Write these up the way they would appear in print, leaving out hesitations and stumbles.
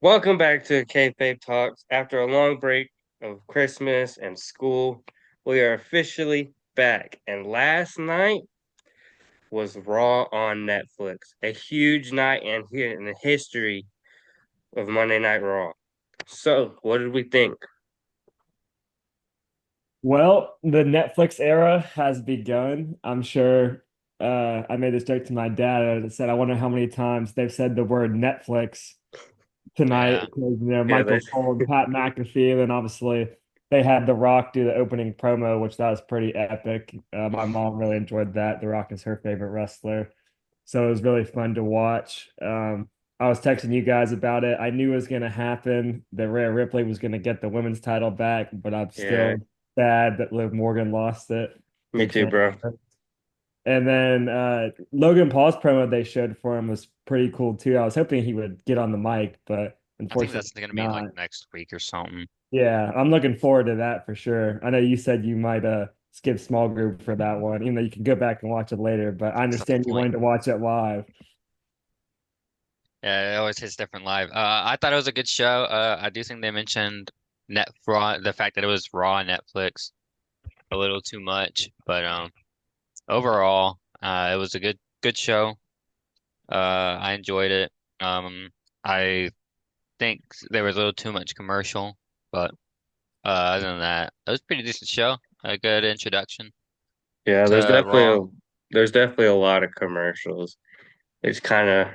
Welcome back to Kayfabe Talks. After a long break of Christmas and school, we are officially back. And last night was Raw on Netflix, a huge night and here in the history of Monday Night Raw. So, what did we think? Well, the Netflix era has begun. I'm sure I made this joke to my dad. I said, I wonder how many times they've said the word Netflix tonight Yeah, because yeah, Michael Cole and Pat McAfee, and then obviously they had The Rock do the opening promo, which that was pretty epic. My mom really enjoyed that. The Rock is her favorite wrestler, so it was really fun to watch. I was texting you guys about it. I knew it was going to happen. That Rhea Ripley was going to get the women's title back, but I'm yeah, still sad that Liv Morgan lost it. me Big too, fan. bro. And then Logan Paul's promo they showed for him was pretty cool too. I was hoping he would get on the mic, but I think unfortunately that's gonna be like not. next week or something. Yeah, I'm looking forward to that for sure. I know you said you might skip small group for that one, even though you can go back and watch it later, but I That's not the understand you point. wanted to watch it live. Yeah, it always hits different live. I thought it was a good show. I do think they mentioned Net Raw, the fact that it was Raw on Netflix a little too much, but overall, it was a good show. I enjoyed it. I think there was a little too much commercial, but other than that, it was a pretty decent show. A good introduction Yeah, to Raw. there's definitely a lot of commercials. It's kind of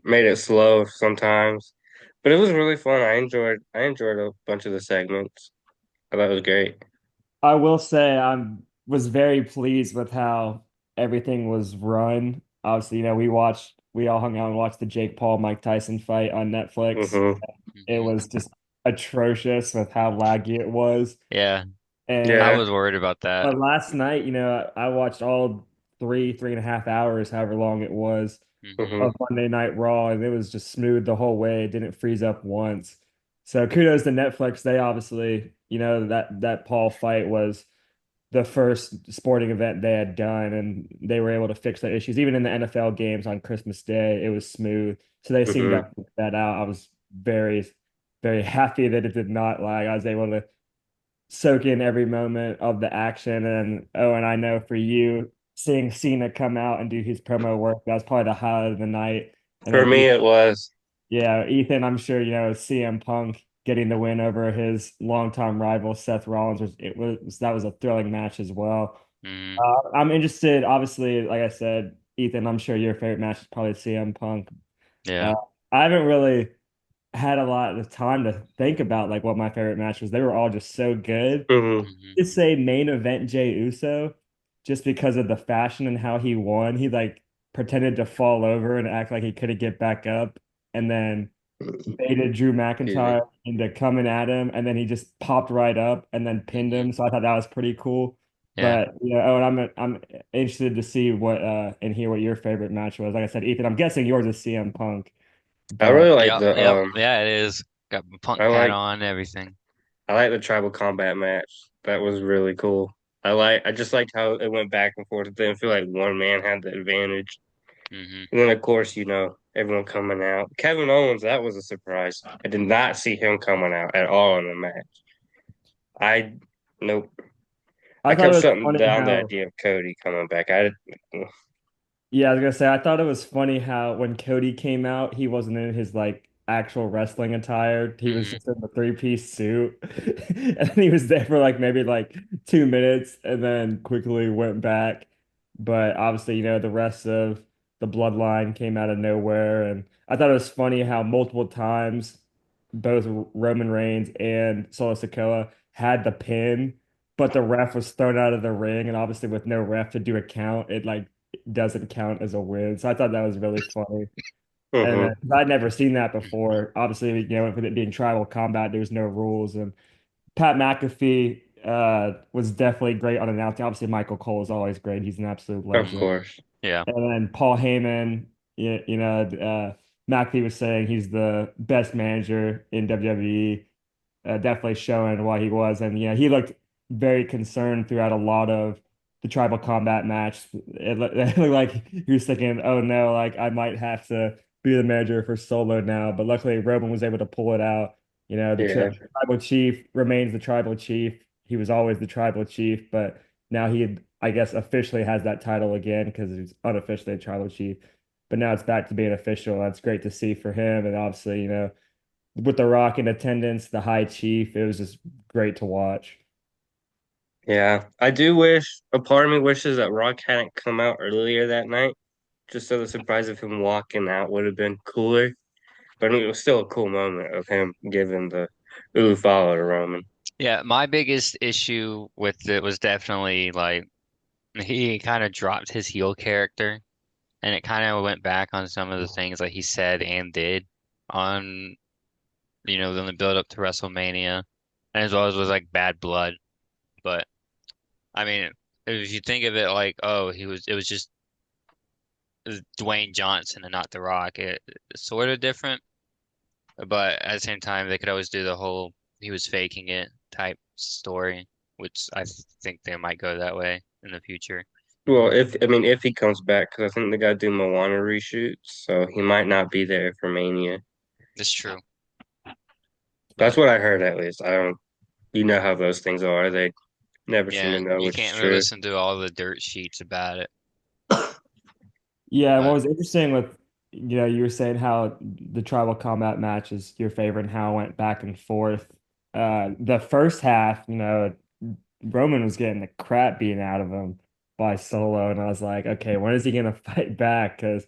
made it slow sometimes, but it was really fun. I enjoyed a bunch of the segments. I thought it was great. I will say was very pleased with how everything was run. Obviously, we all hung out and watched the Jake Paul Mike Tyson fight on Netflix. Hmm. It Hmm. was just atrocious with how laggy it was. Yeah, I And Yeah. was worried about that. but last night, I watched all 3.5 hours, however long it was, Hmm. Hmm. of Monday Night Raw, and it was just smooth the whole way. It didn't freeze up once. So kudos to Netflix. They obviously, that Paul fight was the first sporting event they had done, and they were able to fix their issues. Even in the NFL games on Christmas Day, it was smooth. So they seemed to Hmm. have figured that out. I was very, very happy that it did not lag. I was able to soak in every moment of the action. And oh, and I know for you, seeing Cena come out and do his promo work, that was probably the highlight of the night. And For then me, it was. yeah, Ethan, I'm sure CM Punk getting the win over his longtime rival Seth Rollins was that was a thrilling match as well. Hmm. I'm interested, obviously, like I said, Ethan, I'm sure your favorite match is probably CM Punk. Yeah. Uh, I haven't really had a lot of time to think about like what my favorite match was. They were all just so good. Hmm. Just say main event Jay Uso, just because of the fashion and how he won. He like pretended to fall over and act like he couldn't get back up, and then baited Drew Excuse me. McIntyre into coming at him, and then he just popped right up and then pinned Hmm. him. So I thought that was pretty cool. Yeah. But oh, and I'm interested to see what and hear what your favorite match was. Like I said, Ethan, I'm guessing yours is CM Punk, I but really like Yep. the Yep. Yeah, it is. Got my punk I hat like on, and everything. I like the tribal combat match. That was really cool. I just liked how it went back and forth. It didn't feel like one man had the advantage. Hmm. And then of course, everyone coming out. Kevin Owens, that was a surprise. I did not see him coming out at all in the match. I Nope. I I thought kept it was shutting funny down the how. idea of Cody coming back. I Yeah, I was gonna say I thought it was funny how when Cody came out, he wasn't in his like actual wrestling attire. He was Hmm. just in the three-piece suit. And he was there for like maybe like 2 minutes and then quickly went back. But obviously, the rest of the bloodline came out of nowhere. And I thought it was funny how multiple times both Roman Reigns and Solo Sikoa had the pin, but the ref was thrown out of the ring. And obviously, with no ref to do a count, it like doesn't count as a win. So I thought that was really funny. And Mhm. 'cause I'd never seen that before. Obviously, with it being tribal combat, there's no rules. And Pat McAfee was definitely great on announcing. Obviously, Michael Cole is always great. He's an absolute Of legend. course. Yeah. And then Paul Heyman, McAfee was saying he's the best manager in WWE, definitely showing why he was. And he looked very concerned throughout a lot of the tribal combat match. It looked like he was thinking, "Oh no, like I might have to be the manager for Solo now, but luckily Roman was able to pull it out. The Yeah. tribal chief remains the tribal chief. He was always the tribal chief, but now I guess, officially has that title again because he's unofficially a tribal chief. But now it's back to being official. That's great to see for him. And obviously, with The Rock in attendance, the high chief, it was just great to watch. Yeah. I do wish, a part of me wishes that Rock hadn't come out earlier that night, just so the surprise of him walking out would have been cooler. But I mean, it was still a cool moment of him giving the ooh follow to Roman. Yeah, my biggest issue with it was definitely like he kind of dropped his heel character, and it kind of went back on some of the things that he said and did on, in the build up to WrestleMania, and as well as was like Bad Blood. But I mean, if you think of it like, oh, it was just Dwayne Johnson and not The Rock, it's sort of different. But at the same time, they could always do the whole he was faking it type story, which I think they might go that way in the future. Well, if he comes back, because I think they got to do Moana reshoots, so he might not be there for Mania. It's true, That's but what I heard at least. I don't. You know how those things are. They never seem to yeah, know you which is can't really true. listen to all the dirt sheets about it. Yeah, and what But was interesting with, you were saying how the tribal combat match is your favorite and how it went back and forth. The first half, Roman was getting the crap beaten out of him by Solo, and I was like, okay, when is he gonna fight back? Because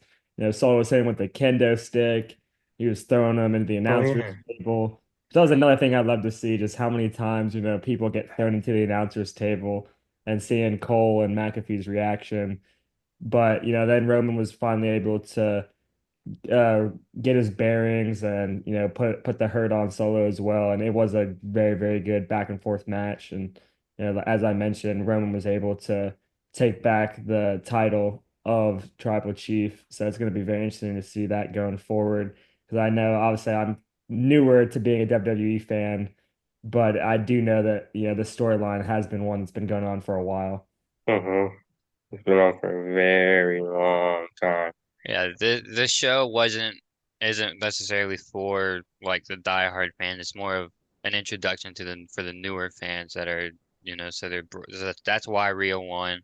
Solo was hitting with the kendo stick, he was throwing him into the Oh announcer's yeah. table. So that was another thing I'd love to see, just how many times people get thrown into the announcer's table, and seeing Cole and McAfee's reaction. But then Roman was finally able to uh, get his bearings and put the hurt on Solo as well. And it was a very, very good back and forth match. And as I mentioned, Roman was able to take back the title of Tribal Chief. So it's going to be very interesting to see that going forward. Because I know obviously I'm newer to being a WWE fan, but I do know that the storyline has been one that's been going on for a while. Uh-huh. It's been on for a very long time. yeah, this show isn't necessarily for like the diehard fans. It's more of an introduction to the for the newer fans that are, so that's why Rio won,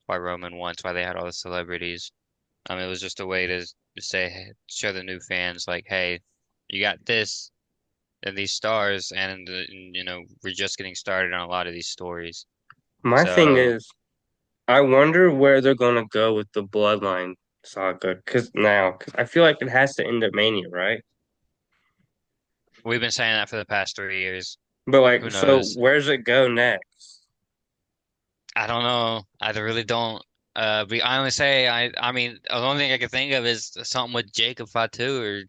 why Roman won, it's why they had all the celebrities. It was just a way to say, show the new fans like, hey, you got this and these stars, and we're just getting started on a lot of these stories. My thing So is, I wonder where they're gonna go with the Bloodline saga. Cause I feel like it has to end at Mania, right? we've been saying that for the past 3 years. But Who like, so knows? where's it go next? I don't know. I really don't. I only say I mean the only thing I can think of is something with Jacob Fatu or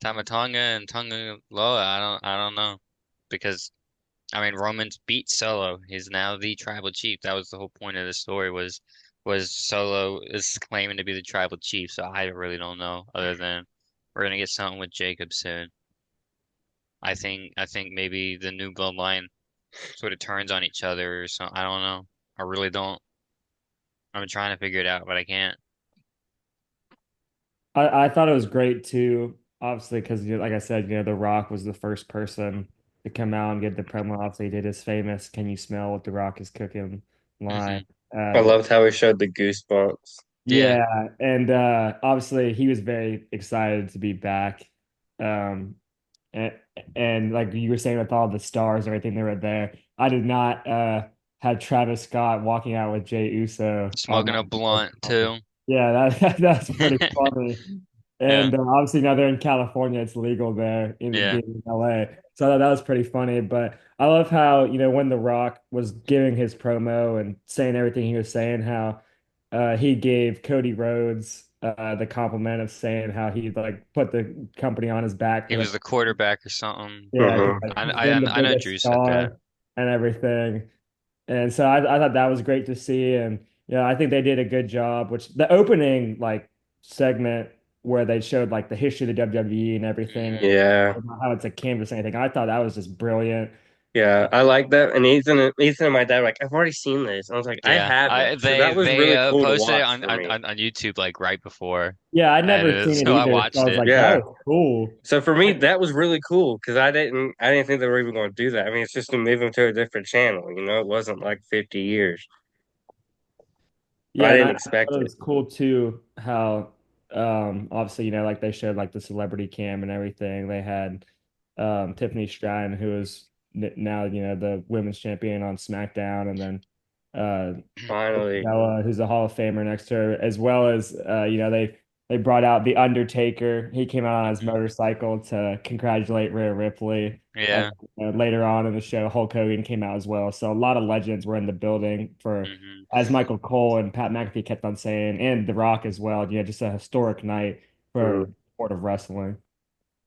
Tamatonga and Tonga Loa. I don't know because I mean Roman's beat Solo. He's now the tribal chief. That was the whole point of the story was Solo is claiming to be the tribal chief. So I really don't know other than we're gonna get something with Jacob soon. I think maybe the new bloodline sort of turns on each other or something. I don't know. I really don't. I'm trying to figure it out, but I can't. I thought it was great too, obviously, because like I said, The Rock was the first person to come out and get the promo. Obviously, he did his famous "Can you smell what the Rock is cooking?" line. Hmm. I Uh, loved how he showed the goosebumps. Yeah, yeah, and obviously he was very excited to be back. Um, and, and like you were saying with all the stars and everything that were there, I did not have Travis Scott walking out with Jay Uso on smoking my a list. blunt too. Yeah, that's pretty funny. Yeah, And obviously now they're in California, it's legal there in yeah. being in LA. So I thought that was pretty funny. But I love how, when The Rock was giving his promo and saying everything he was saying, how he gave Cody Rhodes the compliment of saying how he like put the company on his back He for the was the quarterback or something. yeah, because Hmm. like I he's I been the I know biggest Drew said that. star and everything. And so I thought that was great to see. And I think they did a good job, which the opening like segment where they showed like the history of the WWE and everything, Hmm. Yeah. and how it's a canvas and everything, I thought that was just brilliant. Yeah, I like that. And Ethan and my dad were like, I've already seen this. I was like, I Yeah, haven't. I So that was they really cool to posted it watch for me. on YouTube like right before, Yeah, I'd and never seen it so I either, so I watched was it. like, that Yeah. was cool. So for me, I, that was really cool because I didn't think they were even going to do that. I mean, it's just to move them to a different channel. It wasn't like 50 years. I yeah, and didn't I expect thought it it. was cool too how obviously, like they showed like the celebrity cam and everything. They had Tiffany Stratton, who is now, the women's champion on SmackDown, and then uh Finally. Bella, who's a Hall of Famer next to her, as well as they brought out the Undertaker. He came out on his Mhm. motorcycle to congratulate Rhea Ripley. And Yeah. later on in the show, Hulk Hogan came out as well. So a lot of legends were in the building for, Hmm. as Michael Cole and Pat McAfee kept on saying, and The Rock as well. Just a historic night for Mm. the sport of wrestling.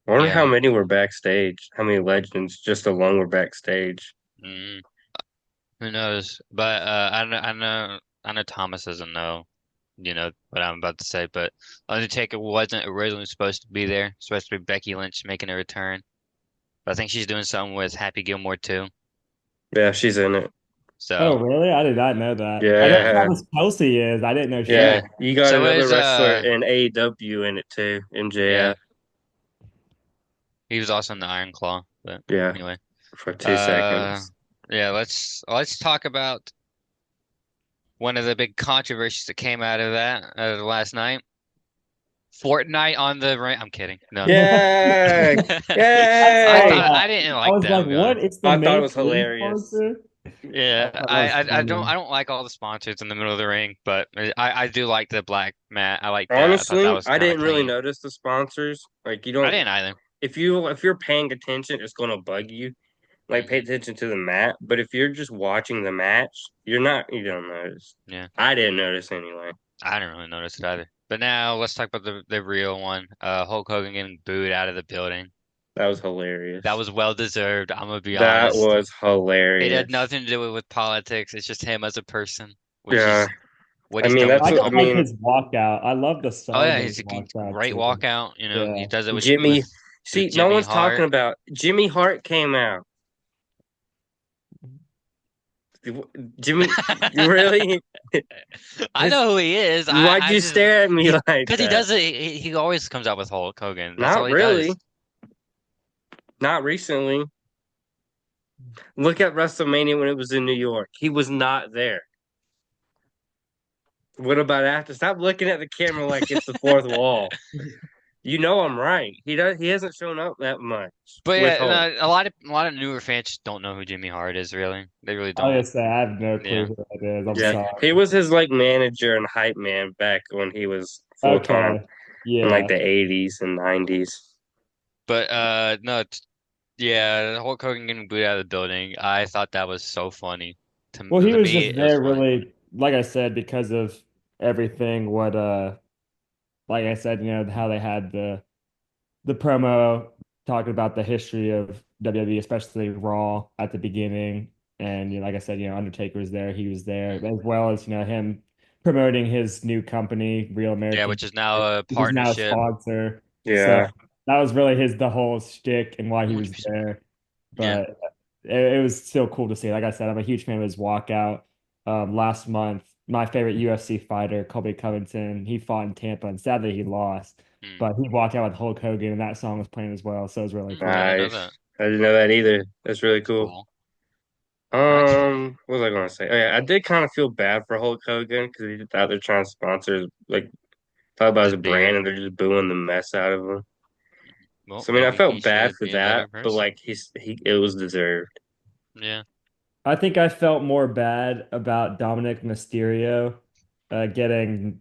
I wonder how Yeah. many were backstage. How many legends just alone were backstage. Mm. Who knows? But I know Thomas doesn't know, what I'm about to say, but Undertaker wasn't originally supposed to be there. Supposed to be Becky Lynch making a return. But I think she's doing something with Happy Gilmore too. Yeah, she's in it. Oh, So really? I did not know that. I know Yeah, Travis Kelsey is. I didn't know she yeah. yeah. was. You got So another is wrestler in AEW in it too, yeah. MJF. He was also in the Iron Claw. But Yeah, anyway. for two Uh seconds. yeah, let's talk about one of the big controversies that came out of that last night. Fortnite on the ring. I'm kidding. No. Yay! I I saw Yay! thought that. I didn't I like was that. like, I'm what? going. It's the I thought it main was ring hilarious. sponsor? I Yeah, thought that was funny. I don't like all the sponsors in the middle of the ring, but I do like the black mat. I like that. I thought that Honestly, was I kind of didn't really clean. notice the sponsors. Like you I don't didn't either. if you're paying attention, it's gonna bug you. Like pay Hmm. attention to the mat. But if you're just watching the match, you don't notice. Yeah, I didn't notice anyway. I didn't really notice it either. But now let's talk about the real one. Hulk Hogan getting booed out of the building. That was That hilarious. was well deserved. I'm gonna be That honest. was It had hilarious. nothing to do with politics. It's just him as a person, which Yeah. is what I he's mean done with that's I the what I just like company. mean, his walkout. I love the Oh song yeah, that he he's a walked out great to. walkout. Yeah. He does it Jimmy with see, no Jimmy one's talking Hart. about Jimmy Hart came out. Jimmy really? I His know who he is. Why'd I you just stare at me he like because he that? does it. He always comes out with Hulk Hogan. That's all Not he really. does. Not recently. Look at WrestleMania when it was in New York. He was not there. What about after? Stop looking at the camera like it's the fourth wall. You know I'm right. He hasn't shown up that much But with yeah, Hulk. no, a lot of newer fans just don't know who Jimmy Hart is. Really, they really I don't. was gonna say, I have no clue Yeah. who that is. I'm Yeah. See. sorry. He was his like manager and hype man back when he was full time Okay. in like Yeah. the 80s and 90s. But no, yeah, Hulk Hogan getting booed out of the building. I thought that was so funny. Well, he To was me, just it was there funny. really, like I said, because of everything. Like I said, how they had the promo talking about the history of WWE, especially Raw at the beginning. And like I said, Undertaker was there, he was there, Mhm. as well as him promoting his new company, Real Yeah, American, which is now a which is now a partnership. sponsor. So Yeah. that was really the whole shtick and why he was 100%. there. Yeah. But it was still cool to see. Like I said, I'm a huge fan of his walkout. Last month, my favorite UFC fighter, Colby Covington, he fought in Tampa, and sadly he lost. Mm. But he walked out with Hulk Hogan, and that song was playing as well, so it was really I cool. didn't know Nice. that. I didn't know that either. That's really That's cool. cool. Actually, What was I gonna say? Oh yeah, I did kind of feel bad for Hulk Hogan because he out there trying to sponsor, like talk about his his brand, beard. and they're just booing the mess out of him. Well, So I mean, I maybe he felt bad should for be a better that, but person. like it was deserved. Yeah. I think I felt more bad about Dominic Mysterio getting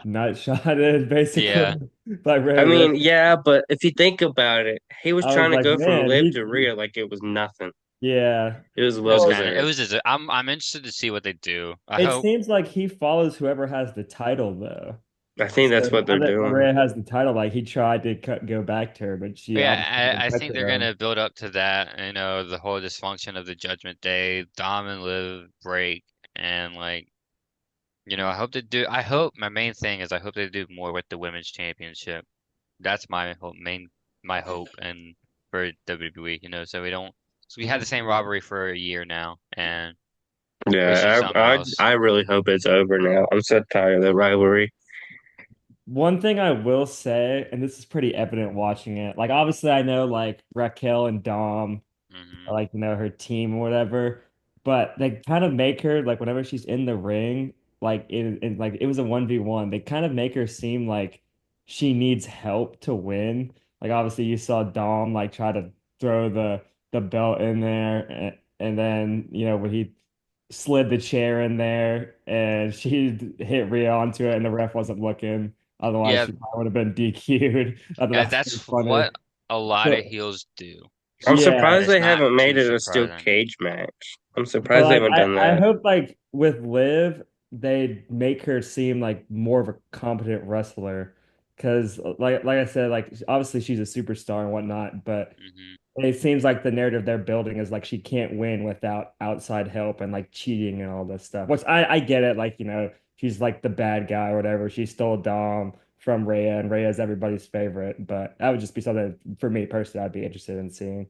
nut shotted Yeah. basically by I Rhea mean, Ripley. yeah, but if you think about it, he was I was trying to like, go from man, Liv to Rhea like it was nothing. yeah. It was It well was Well, kind of it deserved. was just, I'm interested to see what they do. I it hope. seems like he follows whoever has the title, though. I think So that's what now they're that doing. Rhea has the title, like he tried to go back to her, but she obviously Yeah, didn't I touch think they're her. gonna build up to that, the whole dysfunction of the Judgment Day, Dom and Liv break, and I hope they do. I hope my main thing is I hope they do more with the women's championship. That's my hope, my hope, and for WWE, so we don't So we had the same rivalry for a year now, and we see Yeah, something else. I really hope it's over now. I'm so tired of the rivalry. One thing I will say, and this is pretty evident watching it, like obviously I know like Raquel and Dom Hmm. like her team or whatever. But they kind of make her like whenever she's in the ring, like like it was a 1v1, they kind of make her seem like she needs help to win. Like obviously you saw Dom like try to throw the belt in there and then when he slid the chair in there and she hit Rhea onto it and the ref wasn't looking. Otherwise Yeah, she probably would have been DQ'd. I thought that was pretty that's funny. what a lot of But heels do, I'm yeah, and surprised it's they not haven't made too it a steel surprising. cage match. I'm but surprised they like haven't done I that. hope like with Liv, they make her seem like more of a competent wrestler. Because like I said, like obviously she's a superstar and whatnot, but Hmm. it seems like the narrative they're building is like she can't win without outside help and like cheating and all this stuff. Which I get it, like she's like the bad guy or whatever. She stole Dom from Rhea, and Rhea is everybody's favorite. But that would just be something for me personally I'd be interested in seeing.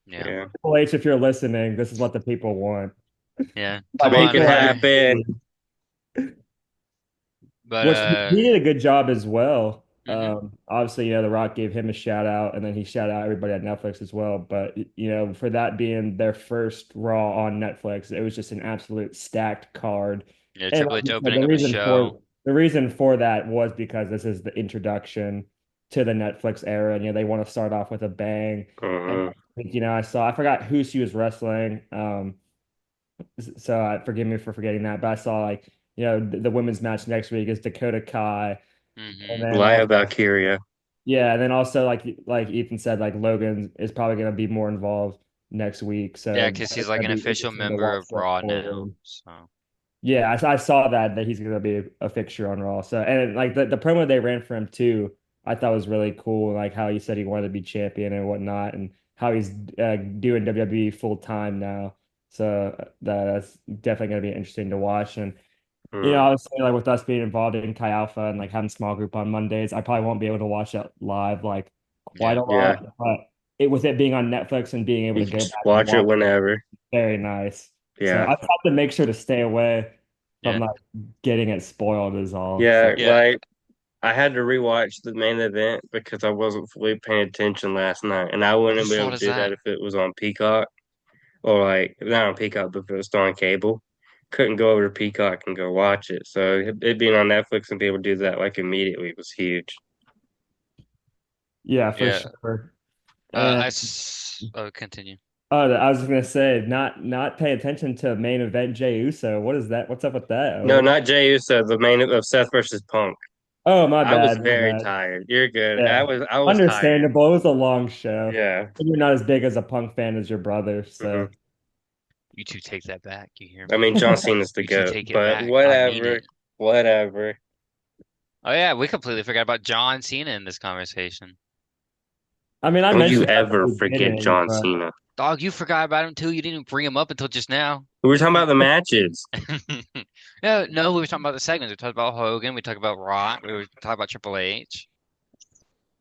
Yeah, Yeah, Triple H, if you're listening, this is what the people want. yeah. By Come make on, it people, I buddy. happen. mean, But which he did a good job as well. hmm Obviously, The Rock gave him a shout out, and then he shout out everybody at Netflix as well. But for that being their first Raw on Netflix, it was just an absolute stacked card. Yeah, And Triple like H you said, opening up a show. the reason for that was because this is the introduction to the Netflix era, and they want to start off with a bang. And Hmm. I forgot who she was wrestling. So forgive me for forgetting that, but I saw like the women's match next week is Dakota Kai, and Hmm. then Lia also Valkyria. yeah, and then also like Ethan said, like Logan is probably going to be more involved next week, Yeah, so because he's it's like going an to be official interesting to member watch of going Raw now. forward. So Yeah, I saw that he's going to be a fixture on Raw. So and like the promo they ran for him too, I thought was really cool. Like how he said he wanted to be champion and whatnot, and how he's doing WWE full time now. So that's definitely going to be interesting to watch. And Mm. obviously, like with us being involved in Chi Alpha and like having small group on Mondays, I probably won't be able to watch it live like quite yeah, a Yeah, lot. But with it being on Netflix and being able you to can go just back and watch it watch it, whenever. very nice. So I Yeah, just have to make sure to stay away from yeah, like getting it spoiled is all. yeah. So yeah. Like I had to rewatch the main event because I wasn't fully paying attention last night, and I wouldn't Whose be able fault to is do that that? if it was on Peacock or like not on Peacock, but if it was still on cable. Couldn't go over to Peacock and go watch it. So it being on Netflix and be able to do that like immediately was huge. yeah, for Yeah. sure. And Oh, continue. I was gonna say not pay attention to main event Jey Uso. What is that? What's up with that, No, Owen? not Jey Uso, the main of Seth versus Punk. Oh, my I was bad, my very bad. tired. You're good. Yeah. I was tired. Understandable. It was a long show. Yeah. And you're not as big as a punk fan as your brother, Hmm. so You two take that back. You hear I me? mean, John Cena's the You two GOAT, take it but back. I mean whatever. it. Whatever. Oh yeah, we completely forgot about John Cena in this conversation. I mean I Don't you mentioned that at ever the forget beginning, John but Cena. Dog, you forgot about him too. You didn't even bring him up until just now. We were talking about the matches. No, no, we were talking about the segments. We talked about Hogan. We talked about Rock. We were talking about Triple H.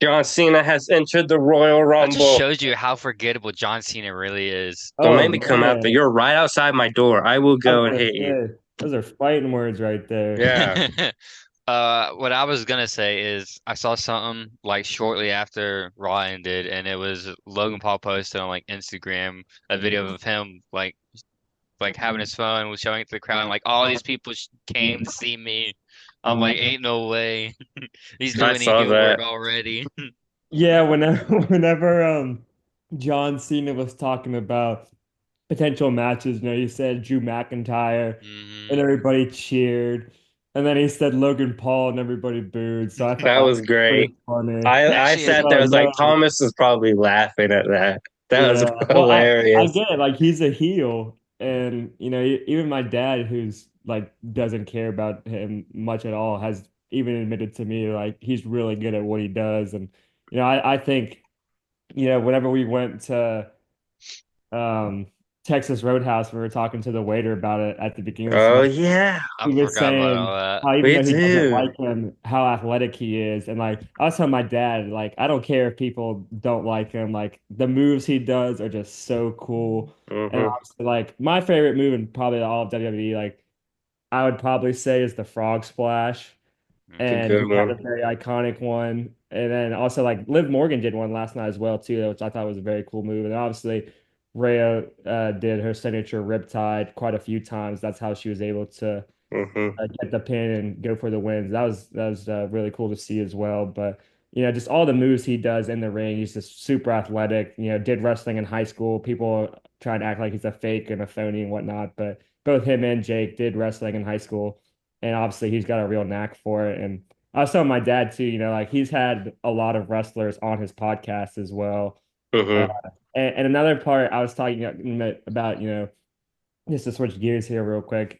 John Cena has entered the Royal That just Rumble. shows you how forgettable John Cena really is. Don't oh make me come out there. man, You're right outside my door. I will I was go and gonna hit you. say those are fighting words right there. Yeah. What I was gonna say is I saw something like shortly after Raw ended, and it was Logan Paul posted on like Instagram a video of him like having his phone, was showing it to the crowd, and like all these people came to see me. I'm like, ain't no way. He's I doing any saw heel work that. already. Yeah, whenever whenever John Cena was talking about potential matches, he said Drew McIntyre and Hmm. everybody cheered. And then he said Logan Paul and everybody booed. So I thought That that was was pretty great. funny. I Actually, sat there, I Oh was like, no. Thomas is probably laughing at that. That was Yeah. Well, I hilarious. get it. Like he's a heel, and even my dad, who's like doesn't care about him much at all, has even admitted to me like he's really good at what he does. And I think whenever we went um Texas Roadhouse. We were talking to the waiter about it at the beginning of the Oh semester. yeah, I He was forgot about saying all that. how even me though he doesn't too. like him, how athletic he is. And like I was telling my dad, like I don't care if people don't like him. Like the moves he does are just so cool. And Hmm. obviously, like my favorite move in probably all of WWE, like I would probably say is the frog splash. It's a Hmm. And good he had one. a very iconic one. And then also like Liv Morgan did one last night as well too, which I thought was a very cool move. And obviously Rhea did her signature riptide quite a few times. That's how she was able to Hmm. get the pin and go for the wins. That was really cool to see as well. But just all the moves he does in the ring. He's just super athletic. Did wrestling in high school. People try and act like he's a fake and a phony and whatnot. But both him and Jake did wrestling in high school, and obviously he's got a real knack for it. And I was telling my dad too. Like he's had a lot of wrestlers on his podcast as well. Uh, Hmm. and another part I was talking about, just to switch gears here real quick.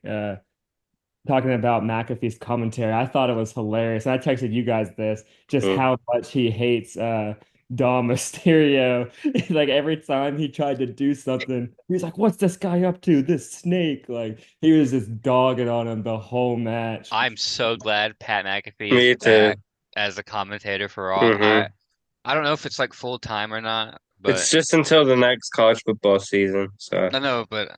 Talking about McAfee's commentary. I thought it was hilarious. And I texted you guys this, just Hmm. how much he hates Dom Mysterio. Like every time he tried to do something, he was like, "What's this guy up to? This snake!" Like he was just dogging on him the whole match. I'm so glad Pat McAfee is Me too. back as a commentator for Raw. I Hmm. I don't know if it's like full time or not, It's but just until the next college football season. So I know, but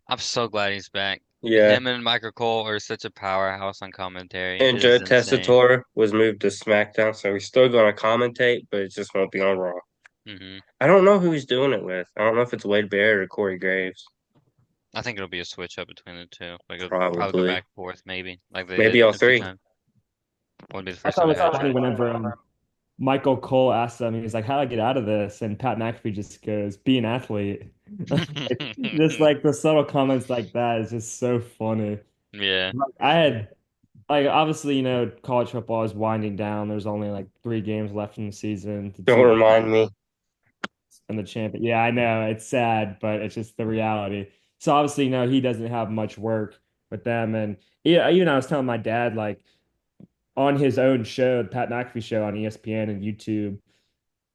I'm so glad he's back. yeah. Him and Michael Cole are such a powerhouse on commentary. It And Joe is insane. Tessitore was moved to SmackDown, so he's still going to commentate, but it just won't be on Raw. Hmm. I don't know who he's doing it with. I don't know if it's Wade Barrett or Corey Graves. I think it'll be a switch up between the two. Like it'll probably go Probably. back and forth, maybe, like they Maybe did all a few three. times. Would be the I first thought time it they've was had funny to. whenever Michael Cole asked him, he's like, "How do I get out of this?" And Pat McAfee just goes, "Be an athlete." Just like the subtle comments like that is just so funny. Yeah. Like, I had like obviously, college football is winding down. There's only like 3 games left in the season. The Don't two remind me. and the champion. Yeah, I know it's sad, but it's just the reality. So obviously, he doesn't have much work with them. And yeah, even I was telling my dad like on his own show, the Pat McAfee show on ESPN and YouTube,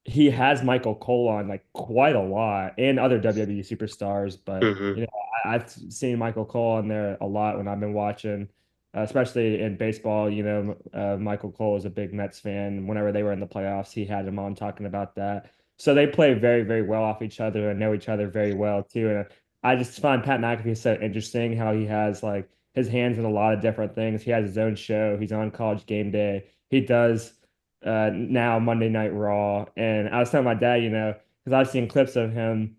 he has Michael Cole on like quite a lot and other WWE superstars. But Hmm. I've seen Michael Cole on there a lot when I've been watching, especially in baseball. Michael Cole is a big Mets fan. Whenever they were in the playoffs, he had him on talking about that. So they play very, very well off each other and know each other very well too. And I just find Pat McAfee so interesting how he has like his hands in a lot of different things. He has his own show. He's on College Game Day. He does now Monday Night Raw. And I was telling my dad, because I've seen clips of him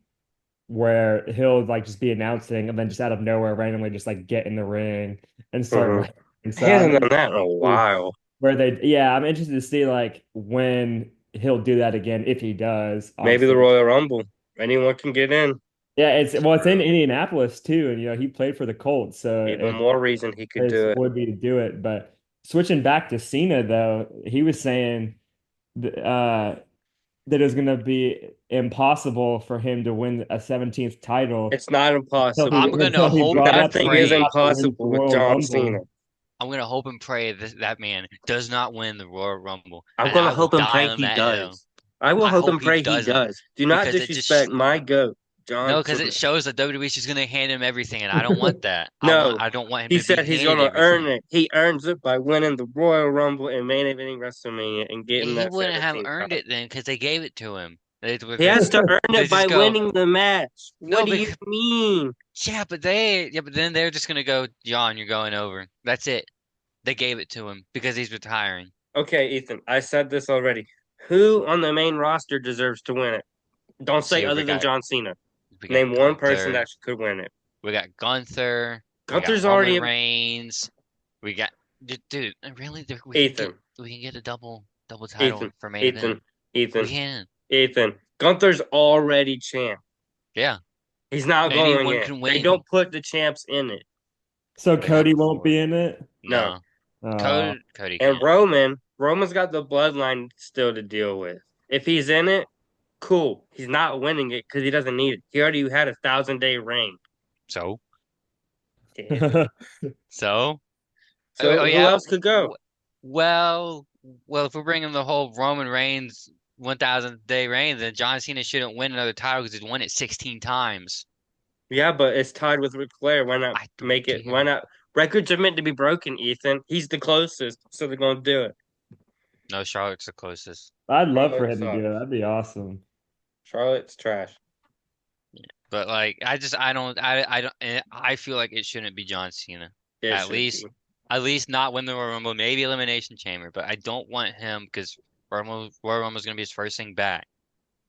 where he'll like just be announcing and then just out of nowhere randomly just like get in the ring and start Hmm. wrestling. He So I'm hasn't done interested that in a to see while. I'm interested to see like when he'll do that again if he does, Maybe the obviously. Royal Rumble. Anyone can get in. Yeah, it's in True. Indianapolis too, and he played for the Colts, so Even it more reason he could is do it. would be to do it. But switching back to Cena though, he was saying uh that it was going to be impossible for him to win a 17th title It's not until he I'm impossible. gonna until he hope brought and up that Nothing he was is pray. about to win the impossible with Royal John Cena. Rumble. I'm gonna hope and pray that man does not win the Royal Rumble, I'm and gonna I will hope and die pray on he that hill. does. I will I hope hope and he pray he doesn't, does. Do not because it just disrespect my goat, John no, because Cena. it shows that WWE's just gonna hand him everything, and I don't want that. No, I don't want him he to be said he's handed gonna earn everything. it. He earns it by winning the Royal Rumble and main eventing WrestleMania and getting He that wouldn't have 17th earned title. it then, because they gave it to him. He has to earn They it by just go winning the match. What no, do you because mean? but then they're just gonna go, John, you're going over. That's it. They gave it to him because he's retiring. Okay, Ethan, I said this already. Who on the main roster deserves to win it? Don't say See, other than John Cena. we got Name one person Gunther, that could win it. we got Gunther, we got Gunther's Roman already Reigns, we got dude, really, Ethan, we can get a double title Ethan, for main event. Ethan, We Ethan, can, Ethan. Gunther's already champ. yeah. He's not going Anyone in. can They win. don't put the champs in it. So They have Cody won't before. be in it. No. No, Uh, Cody And can't. Roman's got the bloodline still to deal with. If he's in it, cool. He's not winning it because he doesn't need it. He already had 1,000-day reign. So, Damn. so, oh So who yeah. else could go? Well, well, if we're bringing the whole Roman Reigns 1,000 day reign, then John Cena shouldn't win another title because he's won it 16 times. Yeah, but it's tied with Ric Flair. Why not I don't make it? Why care. not? Records are meant to be broken, Ethan. He's the closest, so they're gonna do it. No, Charlotte's the closest. I'd love for Charlotte him to do it. sucks. That'd be awesome. Charlotte's trash. But like, I don't, I feel like it shouldn't be John Cena. It At should be. least, at least not win the Royal Rumble, maybe Elimination Chamber. But I don't want him because Royal Rumble is gonna be his first thing back.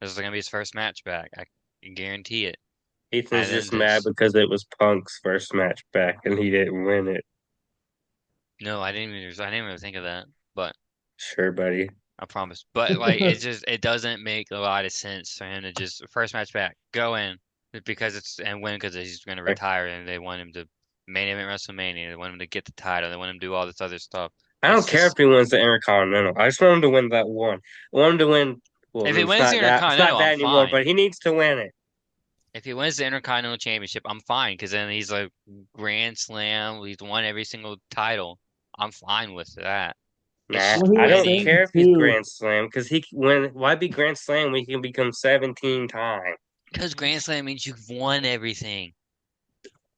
This is gonna be his first match back. I can guarantee it. Ethan's And then just mad just because it was Punk's first match back and he didn't win it. no, I didn't even think of that. But Sure, buddy. I promise. But like, it doesn't make a lot of sense for him to just first match back, go in because it's and win because he's gonna retire and they want him to main event WrestleMania. They want him to get the title. They want him to do all this other stuff. I don't It's care if just he wins the Intercontinental. I just want him to win that one. I want him to win. Well, if he it's wins the not that. It's not Intercontinental, I'm that anymore. fine. But he needs to win it. If he wins the Intercontinental Championship, I'm fine because then he's like Grand Slam. He's won every single title. I'm fine with that. It's Nah, just Well, he I was don't winning care saying if he's too. Grand Slam because he when why be Grand Slam when he can become 17 times? because Grand Slam means you've won everything.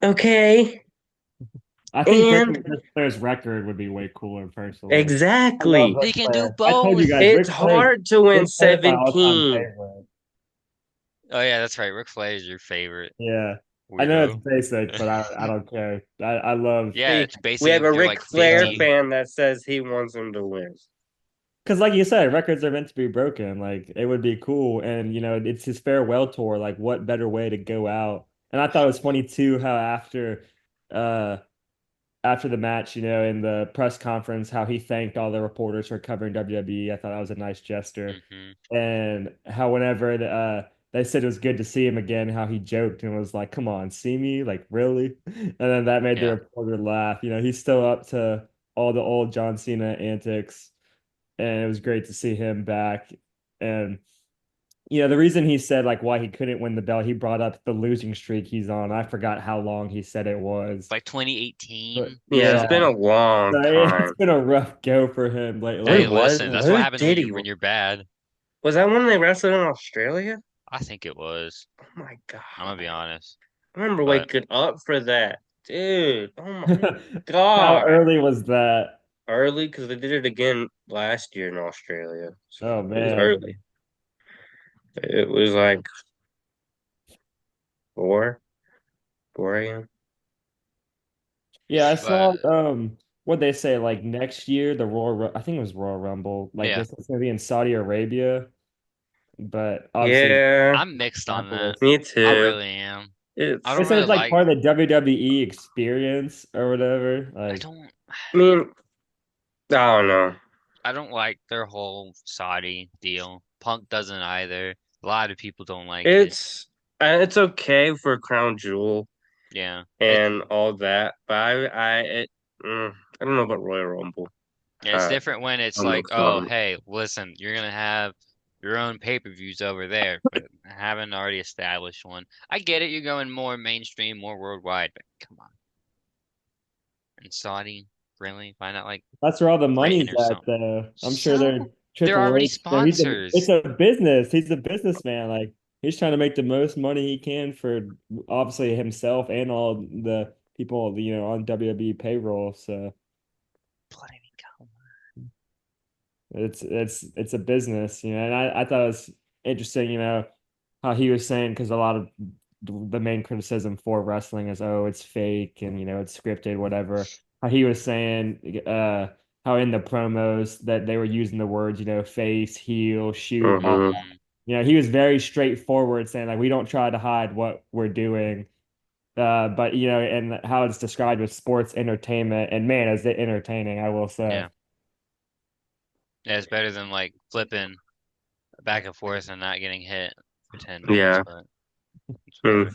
Okay, I think and breaking Ric Flair's record would be way cooler, personally. I love exactly, Ric He can do Flair. I told you both. guys, it's hard to win Ric Flair's my all-time 17. favorite. Oh yeah, that's right. Ric Flair is your favorite Yeah, I know it's weirdo. basic, but I don't care. I love Yeah, See, it's we basically have a if you're Ric like Flair 50. fan that says he wants him to win. because, like you said, records are meant to be broken. Like it would be cool, and it's his farewell tour. Like, what better way to go out? And I thought it was funny too how uh, after the match, in the press conference, how he thanked all the reporters for covering WWE. I thought that was a nice gesture. Hmm. And how whenever they said it was good to see him again, how he joked and was like, "Come on, see me? Like really?" And then that made the Yeah. reporter laugh. He's still up to all the old John Cena antics, and it was great to see him back. And the reason he said like why he couldn't win the belt, he brought up the losing streak he's on. I forgot how long he said it was, Like but 2018. Yeah, it's yeah. been a long So it's time. been a rough go for him Who Hey, lately. was listen, that's what who happens did he? when you're bad. Was that when they wrestled in Australia? I think it was. Oh my I'm gonna God. be honest. I remember But waking up for that. Dude, oh my How God. early was that? Early because they did it again last year in Australia. So Oh it was man. early. It was like 4, 4 a.m. Yeah, I but saw what they say like next year the I think it was Royal Rumble. Like yeah, this is gonna be in Saudi Arabia, but obviously Yeah, I'm mixed on that. Minneapolis. me I too. really am. I It's They don't said really it's like like part of the WWE experience or whatever. I Like don't I mean, I don't know. I don't like their whole Saudi deal. Punk doesn't either. A lot of people don't like it. It's okay for Crown Jewel Yeah. and all that, but I don't know about Royal Rumble. Yeah, it's Uh, different when it's I'm no like, oh, fun. hey, listen, you're gonna have your own pay-per-views over there, but I haven't already established one. I get it, you're going more mainstream, more worldwide, but come on. And Saudi, really? Why not like that's where all the Britain money's or at something? though. I'm sure So they're they're Triple already H. It's sponsors. a business. He's a businessman. Like he's trying to make the most money he can for obviously himself and all the people, on WWE payroll. So Bloody hell. it's a business, and I thought it was interesting, how he was saying because a lot of the main criticism for wrestling is it's fake and it's scripted, whatever. How he was saying how in the promos that they were using the words, face, heel, shoot, all Hmm. that. He was very straightforward saying like we don't try to hide what we're doing. But and how it's described with sports entertainment, and man, is it entertaining, I will say. Yeah. Yeah, it's better than like flipping back and forth and not getting hit for 10 minutes, Yeah. but it's Mm,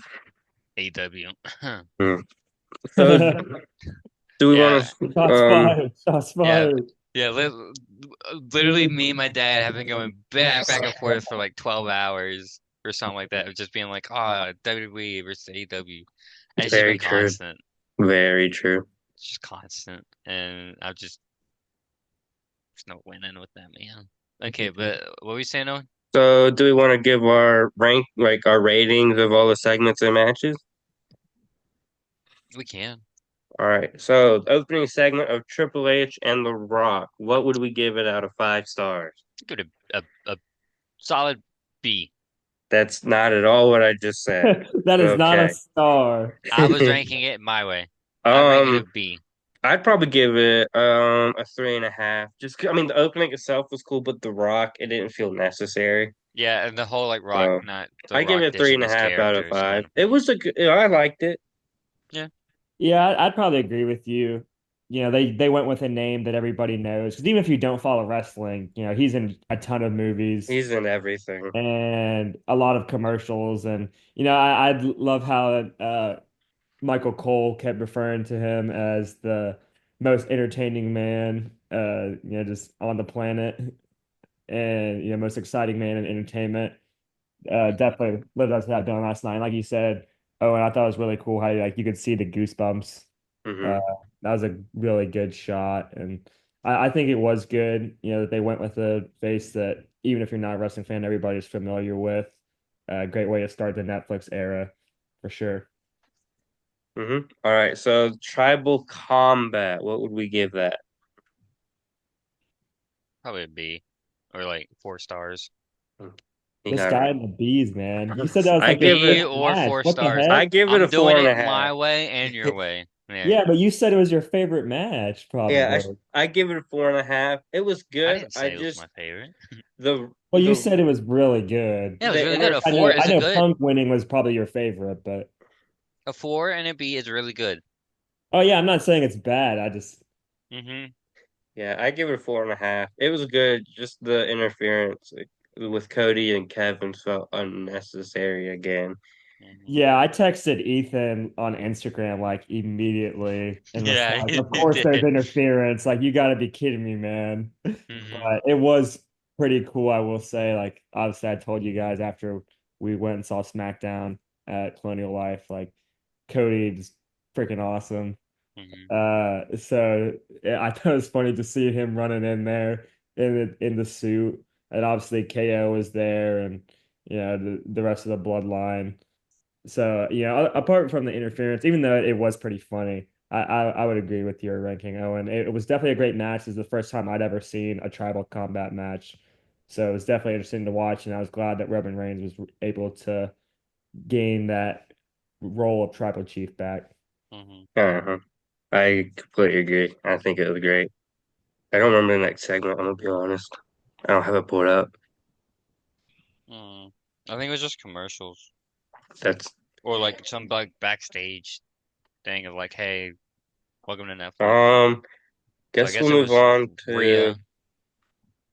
whatever. AW. mm. So, do we want Yeah, to? Shots fired. Shots yeah, fired. yeah. Literally, me and my dad have been going back and forth for like 12 hours or something like that, of just being like, oh, WWE versus AEW. And it's just been Very true. constant. Very true. It's just constant. And there's no winning with that, man. Okay, but what were we saying, Owen? So, do we want to give our rank, like our ratings of all the segments and matches? We can. All right. So, the opening segment of Triple H and The Rock. What would we give it out of 5 stars? Give it a solid B. That's not at all what I just said. That is not a Okay. star. I was ranking it my way. I rank it a Um, B. I'd probably give it a 3.5. I mean, the opening itself was cool, but The Rock, it didn't feel necessary. Yeah, and the whole like Rock, So not the I give Rock it a three dishing and a his half out of characters five. kind of It thing. was a good, I liked it. Yeah. Yeah, I'd probably agree with you. They went with a name that everybody knows. Because even if you don't follow wrestling, he's in a ton of movies He's in everything. and a lot of commercials. And I love how Michael Cole kept referring to him as the most entertaining man, just on the planet, and most exciting man in entertainment. Hmm. Definitely lived up to that done last night. Like you said, oh, and I thought it was really cool how like you could see the goosebumps. Uh, Hmm. that was a really good shot, and I think it was good. That they went with a face that even if you're not a wrestling fan, everybody's familiar with. Great way to start the Netflix era, for sure. All right. So tribal combat. What would we give that? Probably a B. Or like 4 stars. You This got it guy right. in the bees, man. You said that was I like your give it. B favorite or match. four What the stars. I heck? give it a I'm four doing and it a half. my way and your way. Yeah. Yeah, but you said it was your favorite match, Yeah, probably. I give it a 4.5. It was I good. didn't I say it was just my favorite. the Well, you the said it was really good. Yeah, it was the really good. inner A I four know, is I a know good. Punk winning was probably your favorite, but A 4 and a B is really good. oh yeah, I'm not saying it's bad. I just Hmm. Yeah, I give it a 4.5. It was good. Just the interference with Cody and Kevin felt unnecessary again. Hmm. yeah, I texted Ethan on Instagram like immediately and was Yeah, like, of it course there's did. interference. Like you got to be kidding me, man. Hmm. But it was pretty cool, I will say. Like obviously I told you guys after we went and saw SmackDown at Colonial Life, like Cody's freaking awesome. Hmm. So yeah, I thought it was funny to see him running in there in the suit, and obviously KO was there, and the rest of the bloodline. So apart from the interference, even though it was pretty funny, I would agree with your ranking, Owen. It was definitely a great match. It was the first time I'd ever seen a tribal combat match, so it was definitely interesting to watch, and I was glad that Roman Reigns was able to gain that role of tribal chief back. Hmm. Uh-huh. I completely agree. I think it was great. I don't remember the next segment, I'm gonna be honest. I don't have it pulled up. Mm. I think it was just commercials That's or like some like backstage thing of like, hey, welcome to Netflix. um So I guess guess we'll it move was on to Rhea.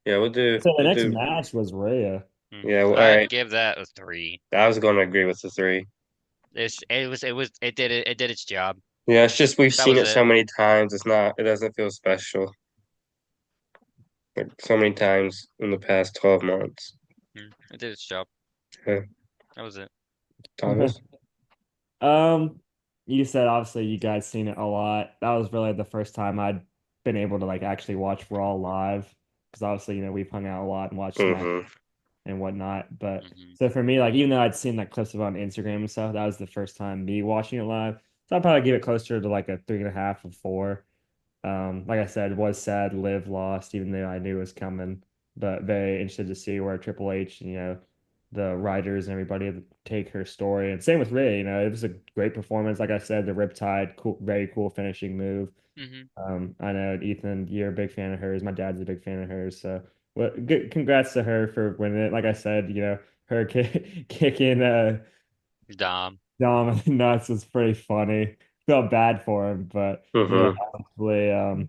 yeah, So the we'll next do match was Rhea. yeah, well, all I'd right. give that a 3. I was gonna agree with the three. It did its job. Yeah, it's just we've That seen was it it. so many times, it doesn't feel special. Like, so many times in the past 12 months. It did its job. Yeah, That was it. Thomas? Um, you said obviously you guys seen it a lot. That was really the first time I'd been able to like actually watch Raw live because obviously we've hung out a lot and watched Smack Mm-hmm. and whatnot. But Hmm. so for me, like even though I'd seen like clips of it on Instagram and stuff, that was the first time me watching it live. So I'd probably give it closer to like a 3.5 or 4. Like I said, was sad Liv lost, even though I knew it was coming. But very interested to see where Triple H, the writers and everybody take her story. And same with Ray, it was a great performance. Like I said, the Riptide, cool, very cool finishing move. Hmm. I know Ethan, you're a big fan of hers. My dad's a big fan of hers. So, well, good, congrats to her for winning it. Like I said, her kicking Dom. Dom nuts was pretty funny. Felt bad for him, but Mm-hmm. honestly,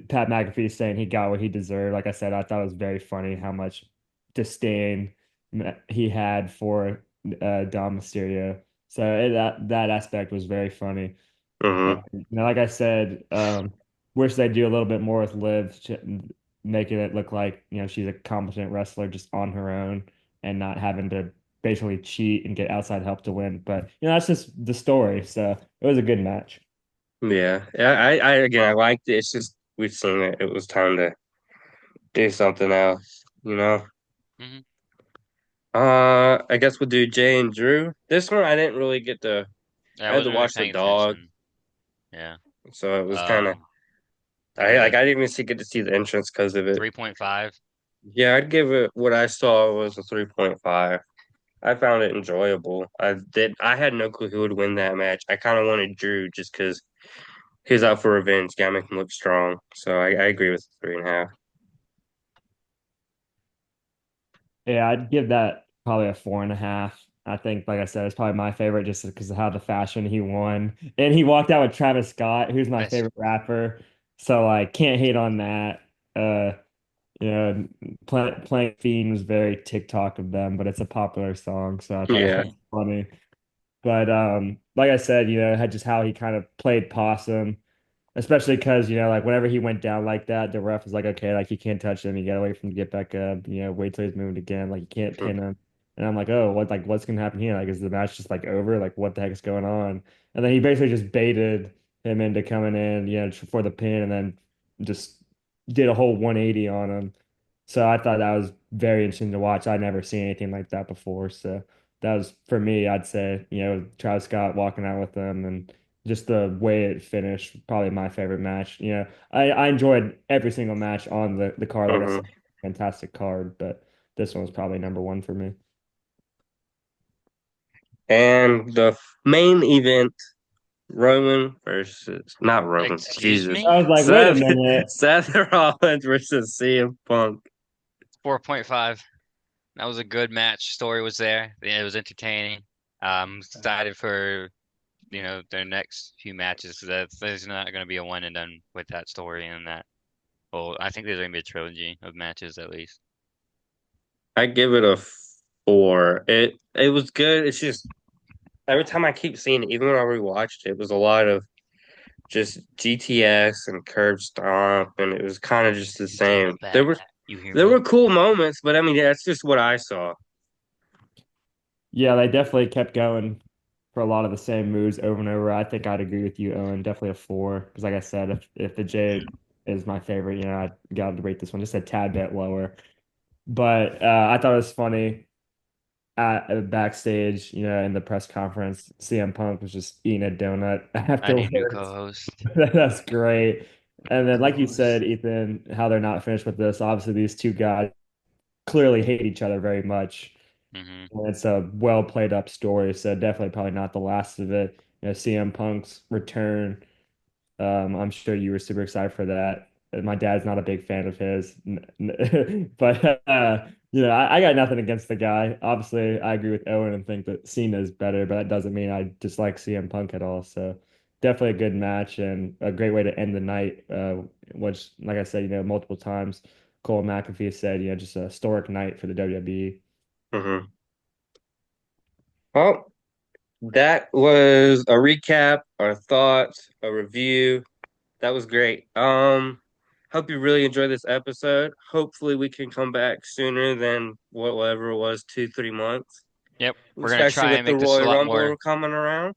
Pat McAfee saying he got what he deserved. Like I said, I thought it was very funny how much disdain he had for Dom Mysterio. So that aspect was very funny. And Mm-hmm. like I said, wish they do a little bit more with Liv, making it look like she's a competent wrestler just on her own and not having to basically cheat and get outside help to win. But that's just the story. So it was a good match. Yeah. I again I liked it. It's just we've seen it. It was time to do something else. Hmm. I guess we'll do Jay and Drew. This one I didn't really get to. Yeah, I I had to wasn't really watch the paying dog, attention. Yeah. so it was kind of Um, I the like I didn't even see get to see the entrance because of it. 3.5. Yeah, I'd give it what I saw was a 3.5. I found it enjoyable. I had no clue who would win that match. I kind of wanted Drew just because he's out for revenge. Gotta make him look strong. So I agree with 3.5. Yeah, I'd give that probably a 4.5. I think, like I said, it's probably my favorite just because of how the fashion he won. And he walked out with Travis Scott, who's my That's favorite rapper. So like can't hate on that. Uh you know, Playing Fiend was very TikTok of them, but it's a popular song, so I thought that Yeah. was funny. But like I said, had just how he kind of played possum. Especially because, like whenever he went down like that, the ref was like, okay, like you can't touch him. You gotta wait for him to get back up. Wait till he's moving again. Like you can't pin him. And I'm like, oh, what's gonna happen here? Like, is the match just like over? Like, what the heck is going on? And then he basically just baited him into coming in, for the pin, and then just did a whole 180 on him. So I thought that was very interesting to watch. I'd never seen anything like that before. So that was for me, I'd say, Travis Scott walking out with them and just the way it finished, probably my favorite match. I enjoyed every single match on the card. Like I hmm said, fantastic card, but this one was probably number one for me. And the main event, Roman versus not Roman, excuse Jesus, I me. was like, wait a Seth minute. Seth Rollins versus CM Punk. 4.5. That was a good match. Story was there. Yeah, it was entertaining. Excited for their next few matches. There's not going to be a one and done with that story and that. Well, I think there's going to be a trilogy of matches at least. I give it a 4. It was good. It's just every time I keep seeing it, even when I rewatched it, it was a lot of just GTS and curb stomp, and it was kind of just the You take same. that back, Pat. You hear There me? were cool moments, but I mean, that's just what I saw. Yeah, they definitely kept going for a lot of the same moves over and over. I think I'd agree with you, Owen. Definitely a four. Because like I said, if the J is my favorite, I got to rate this one just a tad bit lower. But I thought it was funny at backstage, in the press conference, CM Punk was just eating a donut I need new afterwards. co-host. That's great. And then, like you said, Ethan, how they're not finished with this. Obviously, these two guys clearly hate each other very much. Hmm. And it's a well played up story, so definitely probably not the last of it. CM Punk's return. I'm sure you were super excited for that. My dad's not a big fan of his, but I got nothing against the guy. Obviously, I agree with Owen and think that Cena is better, but that doesn't mean I dislike CM Punk at all. So definitely a good match and a great way to end the night. Which, like I said, multiple times, Cole McAfee said, just a historic night for the WWE. Hmm. Well, that was a recap, our thoughts, a review. That was great. Hope you really enjoyed this episode. Hopefully, we can come back sooner than whatever it was, 2, 3 months, Yep, we're gonna especially try with and the make this a Royal lot more. Rumble coming around.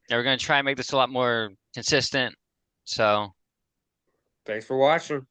Yeah, we're gonna try and make this a lot more consistent. So. Thanks for watching.